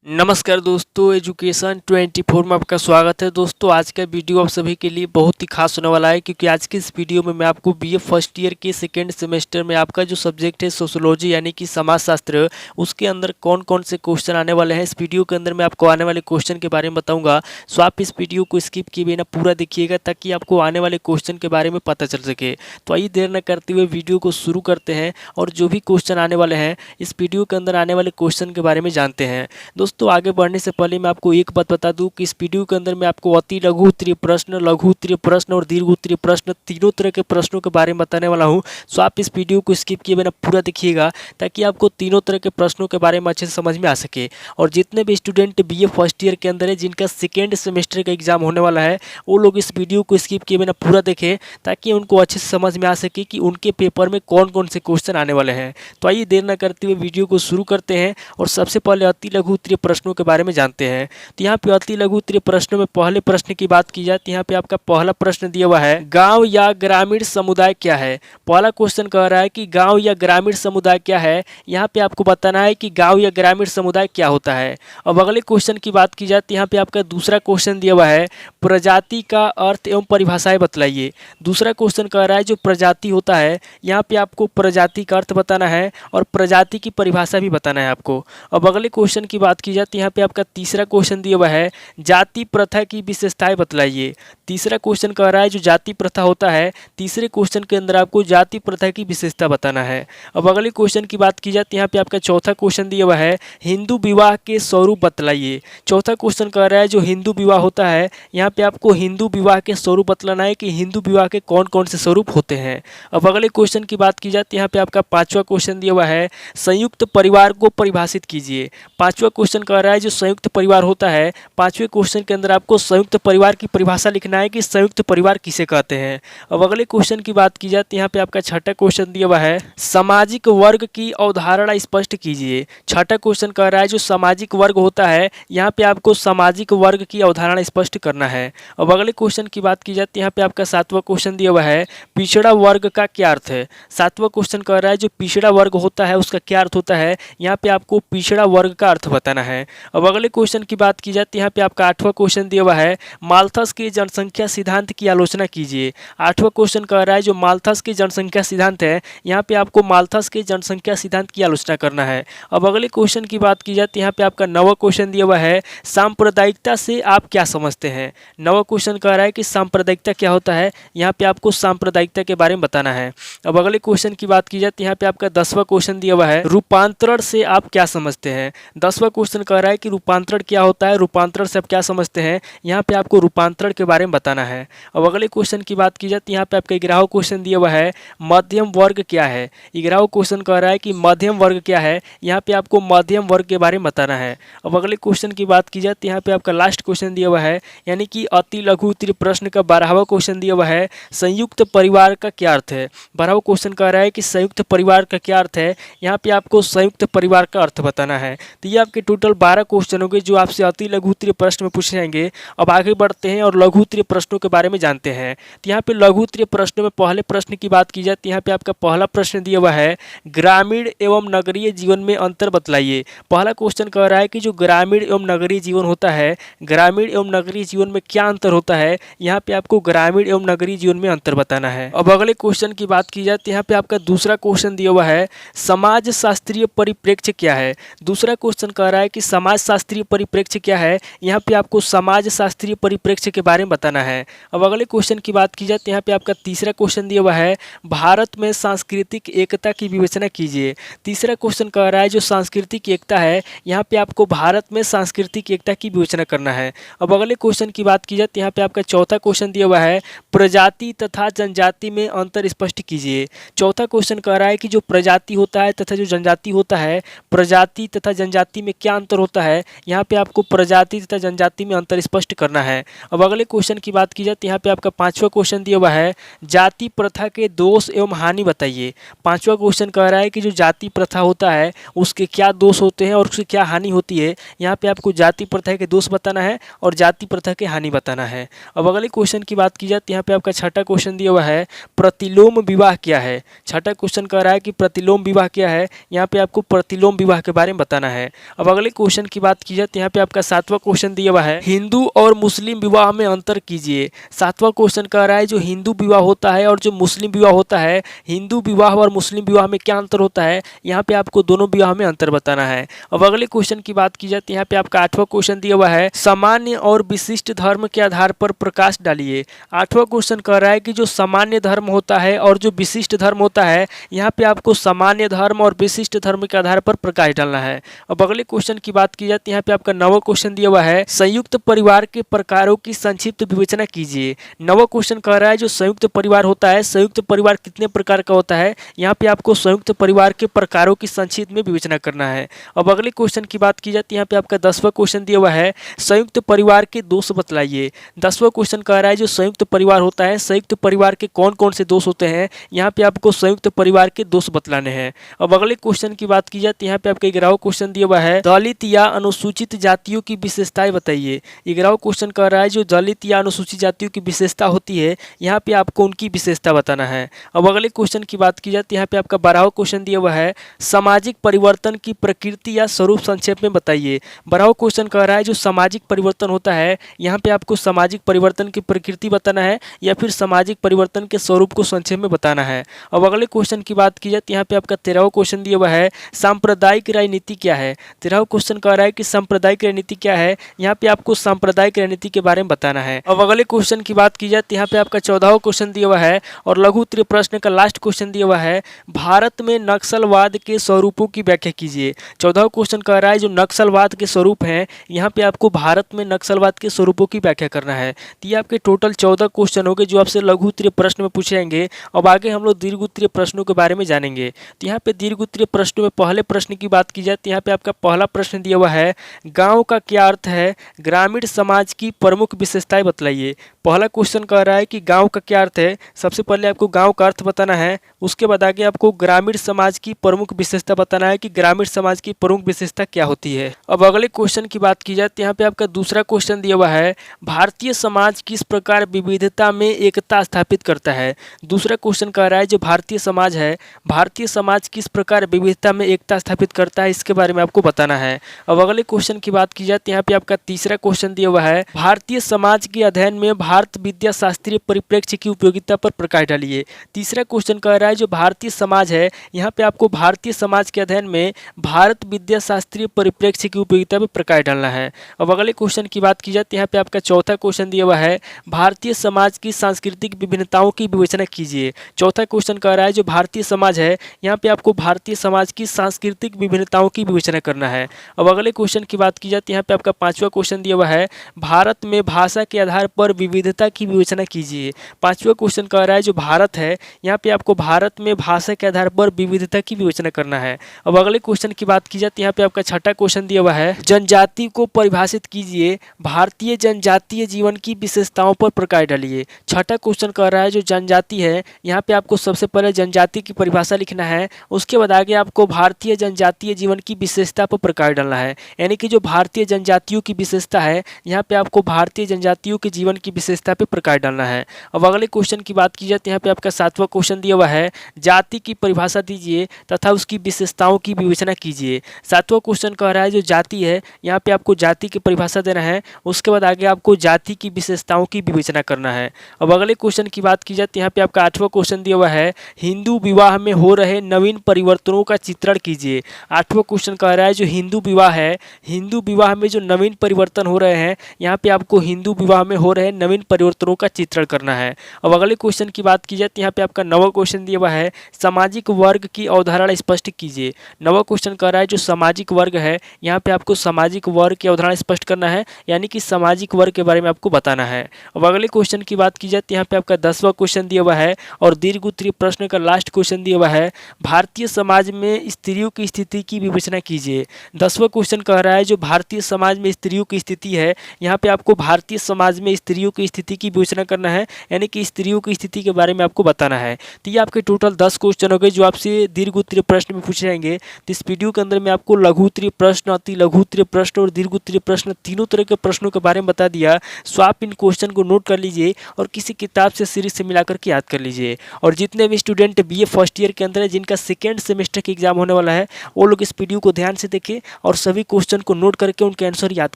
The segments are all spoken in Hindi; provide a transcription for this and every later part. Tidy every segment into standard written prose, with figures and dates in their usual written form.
नमस्कार दोस्तों, एजुकेशन 24 में आपका स्वागत है। दोस्तों आज का वीडियो आप सभी के लिए बहुत ही खास होने वाला है, क्योंकि आज के इस वीडियो में मैं आपको बीए फर्स्ट ईयर के सेकेंड सेमेस्टर में आपका जो सब्जेक्ट है सोशियोलॉजी यानी कि समाजशास्त्र, उसके अंदर कौन कौन से क्वेश्चन आने वाले हैं। इस वीडियो के अंदर मैं आपको आने वाले क्वेश्चन के बारे में बताऊँगा। सो आप इस वीडियो को स्किप किए बिना पूरा देखिएगा ताकि आपको आने वाले क्वेश्चन के बारे में पता चल सके। तो आइए देर न करते हुए वीडियो को शुरू करते हैं और जो भी क्वेश्चन आने वाले हैं इस वीडियो के अंदर आने वाले क्वेश्चन के बारे में जानते हैं। दोस्तों आगे बढ़ने से पहले मैं आपको एक बात बता दूं कि इस वीडियो के अंदर मैं आपको अति लघु उत्तरीय प्रश्न, लघु उत्तरीय प्रश्न और दीर्घ उत्तरीय प्रश्न तीनों तरह के प्रश्नों के बारे में बताने वाला हूं। सो आप इस वीडियो को स्किप किए बिना पूरा देखिएगा ताकि आपको तीनों तरह के प्रश्नों के बारे में अच्छे से समझ में आ सके। और जितने भी स्टूडेंट बीए फर्स्ट ईयर के अंदर है जिनका सेकेंड सेमेस्टर का एग्जाम होने वाला है, वो लोग इस वीडियो को स्किप किए बिना पूरा देखें ताकि उनको अच्छे से समझ में आ सके कि उनके पेपर में कौन कौन से क्वेश्चन आने वाले हैं। तो आइए देर न करते हुए वीडियो को शुरू करते हैं और सबसे पहले अति लघु उत्तरीय प्रश्नों के बारे में जानते हैं। तो यहाँ पे अति लघु उत्तरीय प्रश्नों में पहले प्रश्न की बात की जाए तो यहाँ पे आपका पहला प्रश्न दिया हुआ है, गांव या ग्रामीण समुदाय क्या है। पहला क्वेश्चन कह रहा है कि गांव या ग्रामीण समुदाय क्या है। यहाँ पे आपको बताना है कि गांव या ग्रामीण समुदाय क्या होता है। अब अगले क्वेश्चन की बात की जाए तो यहाँ पे आपका दूसरा क्वेश्चन दिया हुआ है, प्रजाति का अर्थ एवं परिभाषाएं बतलाइए। दूसरा क्वेश्चन कह रहा है जो प्रजाति होता है, यहाँ पे आपको प्रजाति का अर्थ बताना है और प्रजाति की परिभाषा भी बताना है आपको। अब अगले क्वेश्चन की बात की जाए तो यहाँ पे आपका तीसरा क्वेश्चन दिया हुआ है, जाति प्रथा की विशेषताएं बतलाइए। तीसरा क्वेश्चन कह रहा है जो जाति प्रथा होता है, तीसरे क्वेश्चन के अंदर आपको जाति प्रथा की विशेषता बताना है। अब अगले क्वेश्चन की बात की जाए तो यहाँ पे आपका चौथा क्वेश्चन दिया हुआ है, हिंदू विवाह के स्वरूप बतलाइए। चौथा क्वेश्चन कह रहा है जो हिंदू विवाह होता है, यहाँ पे आपको हिंदू विवाह के स्वरूप बतलाना है कि हिंदू विवाह के कौन कौन से स्वरूप होते हैं। अब अगले क्वेश्चन की बात की जाए तो यहाँ पे आपका पांचवा क्वेश्चन दिया हुआ है, संयुक्त परिवार को परिभाषित कीजिए। पांचवा क्वेश्चन कह रहा है जो संयुक्त परिवार होता है, पांचवें क्वेश्चन के अंदर आपको संयुक्त परिवार की परिभाषा लिखना है कि संयुक्त परिवार किसे कहते हैं। अब अगले क्वेश्चन की बात की जाए तो यहाँ पे आपका छठा क्वेश्चन दिया हुआ है, सामाजिक वर्ग की अवधारणा स्पष्ट कीजिए। छठा क्वेश्चन कह रहा है जो सामाजिक वर्ग होता है, यहाँ पे आपको सामाजिक वर्ग की अवधारणा स्पष्ट करना है। अब अगले क्वेश्चन की बात की जाए तो यहाँ पे आपका सातवां क्वेश्चन दिया हुआ है, पिछड़ा वर्ग का क्या अर्थ है। सातवां क्वेश्चन कह रहा है जो पिछड़ा वर्ग होता है उसका क्या अर्थ होता है, यहाँ पे आपको पिछड़ा वर्ग का अर्थ बताना है। अब अगले क्वेश्चन की बात की जाए तो यहाँ पे आपका आठवां क्वेश्चन दिया हुआ है, माल्थस के जनसंख्या सिद्धांत की आलोचना कीजिए। आठवां क्वेश्चन कह रहा है जो माल्थस के जनसंख्या सिद्धांत है, यहाँ पे आपको माल्थस के जनसंख्या सिद्धांत की आलोचना करना है। अब अगले क्वेश्चन की बात की जाए तो यहाँ पे आपका नौवां क्वेश्चन दिया हुआ है, सांप्रदायिकता से आप क्या समझते हैं। नौवां क्वेश्चन कह रहा है कि सांप्रदायिकता क्या होता है, यहाँ पे आपको सांप्रदायिकता के बारे में बताना है। अब अगले क्वेश्चन की बात की जाए तो यहाँ पे आपका 10वां क्वेश्चन दिया हुआ है, रूपांतरण से आप क्या समझते हैं। 10वां क्वेश्चन कह रहा है कि रूपांतरण क्या होता है, रूपांतरण से आप क्या समझते हैं, यहाँ पे आपको रूपांतरण के बारे में बताना है। अब अगले क्वेश्चन की बात की जाए तो यहाँ पे आपका 11वां क्वेश्चन दिया हुआ है, मध्यम वर्ग क्या है। 11वां क्वेश्चन कह रहा है कि मध्यम वर्ग क्या है, यहाँ पे आपको मध्यम वर्ग के बारे में बताना है। अब अगले क्वेश्चन की बात की जाए तो यहाँ पे आपका लास्ट क्वेश्चन दिया हुआ है, यानी कि अति लघु उत्तरीय प्रश्न का 12वां क्वेश्चन दिया हुआ है, संयुक्त परिवार का क्या अर्थ है। 12वां क्वेश्चन कह रहा है कि संयुक्त परिवार का क्या अर्थ है, यहाँ पे आपको संयुक्त परिवार का अर्थ बताना है। तो ये आपके टोटल 12 क्वेश्चन होंगे जो आपसे अति लघु उत्तरीय प्रश्न में पूछे जाएंगे। अब आगे बढ़ते हैं और लघु उत्तरीय प्रश्नों के बारे में जानते हैं। तो यहाँ पे लघु उत्तरीय प्रश्नों में पहले प्रश्न की बात की जाए तो यहाँ पे आपका पहला प्रश्न दिया हुआ है, ग्रामीण एवं नगरीय जीवन में अंतर बतलाइए। पहला क्वेश्चन कह रहा है कि जो ग्रामीण एवं नगरीय जीवन होता है, ग्रामीण एवं नगरीय जीवन में क्या अंतर होता है, यहाँ पे आपको ग्रामीण एवं नगरीय जीवन में अंतर बताना है। अब अगले क्वेश्चन की बात की जाए तो यहाँ पे आपका दूसरा क्वेश्चन दिया हुआ है, समाज शास्त्रीय परिप्रेक्ष्य क्या है। दूसरा क्वेश्चन कह रहा है कि समाज शास्त्रीय परिप्रेक्ष्य क्या है, यहाँ पे आपको समाज शास्त्रीय परिप्रेक्ष्य के बारे में बताना है। अब अगले क्वेश्चन की बात की जाए तो यहाँ पे आपका तीसरा क्वेश्चन दिया हुआ है, भारत में सांस्कृतिक एकता की विवेचना कीजिए। तीसरा क्वेश्चन कह रहा है जो सांस्कृतिक एकता है, यहाँ पे आपको भारत में सांस्कृतिक एकता की विवेचना करना है। अब अगले क्वेश्चन की बात की जाए तो यहाँ पे आपका चौथा क्वेश्चन दिया हुआ है, प्रजाति तथा जनजाति में अंतर स्पष्ट कीजिए। चौथा क्वेश्चन कह रहा है कि जो प्रजाति होता है तथा जो जनजाति होता है, प्रजाति तथा जनजाति में क्या अंतर होता है, यहाँ पे आपको प्रजाति तथा जनजाति में अंतर स्पष्ट करना है। अब अगले क्वेश्चन की बात की जाए तो यहाँ पे आपका पांचवा क्वेश्चन दिया हुआ है, जाति प्रथा के दोष एवं हानि बताइए। पांचवा क्वेश्चन कह रहा है कि जो जाति प्रथा होता है उसके क्या दोष होते हैं और उसकी क्या हानि होती है, यहाँ पे आपको जाति प्रथा के दोष बताना है और जाति प्रथा के हानि बताना है। अब अगले क्वेश्चन की बात की जाए तो यहाँ पे आपका छठा क्वेश्चन दिया हुआ है, प्रतिलोम विवाह क्या है। छठा क्वेश्चन कह रहा है कि प्रतिलोम विवाह क्या है, यहाँ पे आपको प्रतिलोम विवाह के बारे में बताना है। अब अगले अगले क्वेश्चन की बात की जाए तो यहाँ पे आपका 7वां क्वेश्चन दिया हुआ है, हिंदू और मुस्लिम विवाह में अंतर कीजिए। 7वां क्वेश्चन कह रहा है जो हिंदू विवाह होता है और जो मुस्लिम विवाह होता है, हिंदू विवाह और मुस्लिम विवाह में क्या अंतर होता है, यहाँ पे आपको दोनों विवाह में अंतर बताना है। अब अगले क्वेश्चन की बात की जाए तो यहाँ पे आपका 8वां क्वेश्चन दिया हुआ है, सामान्य और विशिष्ट धर्म के आधार पर प्रकाश डालिए। 8वां क्वेश्चन कह रहा है कि जो सामान्य धर्म होता है और जो विशिष्ट धर्म होता है, यहाँ पे आपको सामान्य धर्म और विशिष्ट धर्म के आधार पर प्रकाश डालना है। अब अगले क्वेश्चन की बात की जाए तो यहाँ पे आपका 9वां क्वेश्चन दिया हुआ है, संयुक्त परिवार के प्रकारों की संक्षिप्त विवेचना कीजिए। 9वां क्वेश्चन कह रहा है जो संयुक्त परिवार होता है, संयुक्त परिवार कितने प्रकार का होता है, यहाँ पे आपको संयुक्त परिवार के प्रकारों की संक्षिप्त में विवेचना करना है। अब अगले क्वेश्चन की बात की जाए तो यहाँ पे आपका 10वां क्वेश्चन दिया हुआ है, संयुक्त परिवार के दोष बतलाइए। 10वां क्वेश्चन कह रहा है जो संयुक्त परिवार होता है, संयुक्त परिवार के कौन कौन से दोष होते हैं, यहाँ पे आपको संयुक्त परिवार के दोष बतलाने हैं। अब अगले क्वेश्चन की बात की जाए तो यहाँ पे आपका 11वां क्वेश्चन दिया हुआ है, दलित या अनुसूचित जातियों की विशेषताएं बताइए। 11वां क्वेश्चन कह रहा है जो दलित या अनुसूचित जातियों की विशेषता होती है, यहाँ पे आपको उनकी विशेषता बताना है। अब अगले क्वेश्चन की बात की जाए तो यहाँ पे आपका 12वां क्वेश्चन दिया हुआ है, सामाजिक परिवर्तन की प्रकृति या स्वरूप संक्षेप में बताइए। 12वां क्वेश्चन कह रहा है जो सामाजिक परिवर्तन होता है, यहाँ पे आपको सामाजिक परिवर्तन की प्रकृति बताना है या फिर सामाजिक परिवर्तन के स्वरूप को संक्षेप में बताना है। अब अगले क्वेश्चन की बात की जाए तो यहाँ पे आपका 13वां क्वेश्चन दिया हुआ है, सांप्रदायिक राजनीति क्या है। 13वां क्वेश्चन कह रहा है कि सांप्रदायिक राजनीति क्या है, यहाँ पे आपको सांप्रदायिक राजनीति के बारे में बताना है। अब अगले क्वेश्चन की बात की जाए तो यहाँ पे आपका 14वां क्वेश्चन दिया हुआ है और लघु उत्तरीय प्रश्न का लास्ट क्वेश्चन दिया हुआ है, भारत में नक्सलवाद के स्वरूपों की व्याख्या कीजिए। 14वां क्वेश्चन कह रहा है जो नक्सलवाद के स्वरूप हैं, यहाँ पे आपको भारत में नक्सलवाद के स्वरूपों की व्याख्या करना है। तो ये आपके टोटल 14 क्वेश्चन हो गए जो आपसे लघु उत्तरीय प्रश्न में पूछे जाएंगे। अब आगे हम लोग दीर्घ उत्तरीय प्रश्नों के बारे में जानेंगे। तो यहाँ पे दीर्घ उत्तरीय प्रश्नों में पहले प्रश्न की बात की जाए तो यहाँ पे आपका पहला प्रश्न दिया हुआ है, गाँव का क्या अर्थ है, ग्रामीण समाज की प्रमुख विशेषताएं बतलाइए। पहला क्वेश्चन कह रहा है कि गाँव का क्या अर्थ है, सबसे पहले आपको गाँव का अर्थ बताना है, उसके बाद आगे आपको ग्रामीण समाज की प्रमुख विशेषता बताना है कि ग्रामीण समाज की प्रमुख विशेषता क्या होती है। अब अगले क्वेश्चन की बात की जाए तो यहाँ पे आपका दूसरा क्वेश्चन दिया हुआ है, भारतीय समाज किस प्रकार विविधता में एकता स्थापित करता है। दूसरा क्वेश्चन कह रहा है जो भारतीय समाज है, भारतीय समाज किस प्रकार विविधता में एकता स्थापित करता है, इसके बारे में आपको बताना है। अब अगले क्वेश्चन की बात की जाए तो यहाँ पे आपका तीसरा क्वेश्चन दिया हुआ है, भारतीय समाज के अध्ययन में भारत विद्या शास्त्रीय परिप्रेक्ष्य की उपयोगिता पर प्रकाश डालिए। तीसरा क्वेश्चन कह रहा है जो भारतीय समाज है, यहाँ पे आपको भारतीय समाज के अध्ययन में भारत विद्या शास्त्रीय परिप्रेक्ष्य की उपयोगिता पर प्रकाश डालना है। अब अगले क्वेश्चन की बात की जाए तो यहाँ पे आपका चौथा क्वेश्चन दिया हुआ है, भारतीय समाज की सांस्कृतिक विभिन्नताओं की विवेचना कीजिए। चौथा क्वेश्चन कह रहा है जो भारतीय समाज है, यहाँ पे आपको भारतीय समाज की सांस्कृतिक विभिन्नताओं की विवेचना करना है। अब अगले क्वेश्चन की बात की जाए तो यहाँ पे आपका पांचवा क्वेश्चन दिया हुआ है, भारत में भाषा के आधार पर विविधता की विवेचना कीजिए। पांचवा क्वेश्चन कह रहा है जो भारत है, यहाँ पे आपको भारत में भाषा के आधार पर विविधता की विवेचना करना है। अब अगले क्वेश्चन की बात की जाए तो यहाँ पे आपका छठा क्वेश्चन दिया हुआ है, जनजाति को परिभाषित कीजिए, भारतीय जनजातीय जीवन की विशेषताओं पर प्रकाश डालिए। छठा क्वेश्चन कह रहा है जो जनजाति है, यहाँ पे आपको सबसे पहले जनजाति की परिभाषा लिखना है, उसके बाद आगे आपको भारतीय जनजातीय जीवन की विशेषता पर प्रकाश डालना है। यानी कि जो भारतीय जनजातियों की विशेषता है, यहाँ पे आपको भारतीय जनजातियों के जीवन की विशेषता पर प्रकाश डालना है। अब अगले क्वेश्चन की बात की जाए तो यहाँ पे आपका सातवां क्वेश्चन दिया हुआ है, जाति की परिभाषा दीजिए तथा उसकी विशेषताओं की विवेचना कीजिए। सातवां क्वेश्चन कह रहा है जो जाति है, यहाँ पे आपको जाति की परिभाषा देना है, उसके बाद आगे आपको जाति की विशेषताओं की विवेचना करना है। अब अगले क्वेश्चन की बात की जाए तो यहाँ पे आपका आठवां क्वेश्चन दिया हुआ है, हिंदू विवाह में हो रहे नवीन परिवर्तनों का चित्रण कीजिए। आठवां क्वेश्चन कह रहा है जो हिंदू विवाह है, हिंदू विवाह में जो नवीन परिवर्तन हो रहे हैं, यहाँ पे आपको हिंदू विवाह में हो रहे नवीन परिवर्तनों का चित्रण करना है। अब अगले क्वेश्चन की बात की जाए तो यहाँ पे आपका नवा क्वेश्चन दिया हुआ है, सामाजिक वर्ग की अवधारणा स्पष्ट कीजिए। नवा क्वेश्चन कह रहा है जो सामाजिक वर्ग है, यहाँ पे आपको सामाजिक वर्ग की अवधारणा स्पष्ट करना है, यानी कि सामाजिक वर्ग के बारे में आपको बताना है। अब अगले क्वेश्चन की बात की जाए तो यहाँ पे आपका 10वां क्वेश्चन दिया हुआ है और दीर्घ उत्तरीय प्रश्न का लास्ट क्वेश्चन दिया हुआ है, भारतीय समाज में स्त्रियों की स्थिति की विवेचना कीजिए। 10वां क्वेश्चन कह रहा है जो भारतीय समाज में स्त्रियों की स्थिति है, यहाँ पे आपको भारतीय समाज में स्त्रियों की स्थिति की विवेचना करना है, यानी कि स्त्रियों की स्थिति के बारे में आपको बताना है। तो ये आपके टोटल 10 क्वेश्चन हो गए जो आपसे दीर्घ उत्तरीय प्रश्न में पूछे जाएंगे। तो इस वीडियो के अंदर मैं आपको लघु उत्तरीय प्रश्न, अति लघु उत्तरीय प्रश्न और दीर्घ उत्तरीय प्रश्न तीनों तरह के प्रश्नों के बारे में बता दिया। सो आप इन क्वेश्चन को नोट कर लीजिए और किसी किताब से सीरीज से मिलाकर के याद कर लीजिए। और जितने भी स्टूडेंट बीए फर्स्ट ईयर के अंदर है, जिनका सेकेंड सेमेस्टर का एग्जाम होने वाला है, वो लोग इस वीडियो को ध्यान से देखें और सभी क्वेश्चन को नोट करके उनके आंसर याद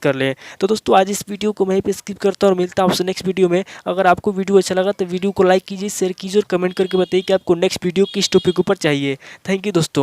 कर लें। तो दोस्तों आज इस वीडियो को मैं यहीं पे स्किप करता हूँ और मिलता हूँ आपसे नेक्स्ट वीडियो में। अगर आपको वीडियो अच्छा लगा तो वीडियो को लाइक कीजिए, शेयर कीजिए और कमेंट करके बताइए कि आपको नेक्स्ट वीडियो किस टॉपिक ऊपर चाहिए। थैंक यू दोस्तों।